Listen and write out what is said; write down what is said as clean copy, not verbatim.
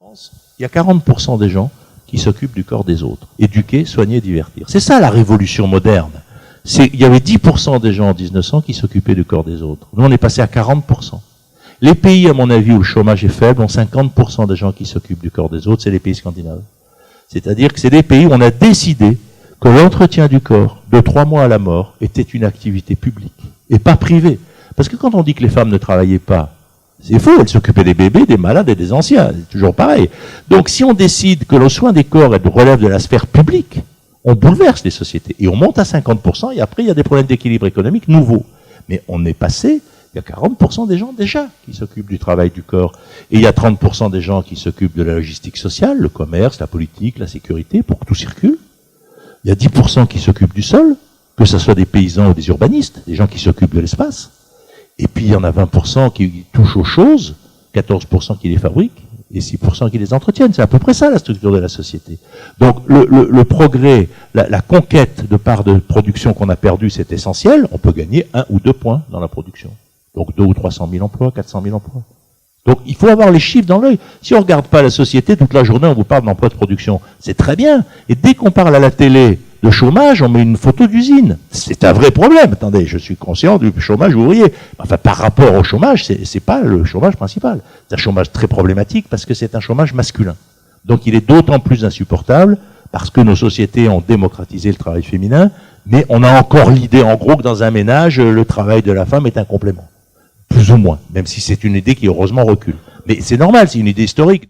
France, il y a 40% des gens qui s'occupent du corps des autres. Éduquer, soigner, divertir. C'est ça la révolution moderne. Il y avait 10% des gens en 1900 qui s'occupaient du corps des autres. Nous, on est passé à 40%. Les pays, à mon avis, où le chômage est faible, ont 50% des gens qui s'occupent du corps des autres, c'est les pays scandinaves. C'est-à-dire que c'est des pays où on a décidé que l'entretien du corps, de 3 mois à la mort, était une activité publique, et pas privée. Parce que quand on dit que les femmes ne travaillaient pas, c'est faux, elles s'occupaient des bébés, des malades et des anciens, c'est toujours pareil. Donc si on décide que le soin des corps relève de la sphère publique, on bouleverse les sociétés, et on monte à 50%, et après il y a des problèmes d'équilibre économique nouveaux. Mais on est passé, il y a 40% des gens déjà qui s'occupent du travail du corps, et il y a 30% des gens qui s'occupent de la logistique sociale, le commerce, la politique, la sécurité, pour que tout circule. Il y a 10% qui s'occupent du sol, que ce soit des paysans ou des urbanistes, des gens qui s'occupent de l'espace. Et puis il y en a 20% qui touchent aux choses, 14% qui les fabriquent, et 6% qui les entretiennent. C'est à peu près ça la structure de la société. Donc le progrès, la conquête de parts de production qu'on a perdu, c'est essentiel. On peut gagner 1 ou 2 points dans la production. Donc 200 ou 300 000 emplois, 400 000 emplois. Donc il faut avoir les chiffres dans l'œil. Si on regarde pas la société, toute la journée on vous parle d'emploi de production. C'est très bien. Et dès qu'on parle à la télé de chômage, on met une photo d'usine. C'est un vrai problème. Attendez, je suis conscient du chômage ouvrier. Enfin, par rapport au chômage, c'est pas le chômage principal. C'est un chômage très problématique parce que c'est un chômage masculin. Donc il est d'autant plus insupportable parce que nos sociétés ont démocratisé le travail féminin, mais on a encore l'idée, en gros, que dans un ménage, le travail de la femme est un complément. Plus ou moins. Même si c'est une idée qui, heureusement, recule. Mais c'est normal, c'est une idée historique.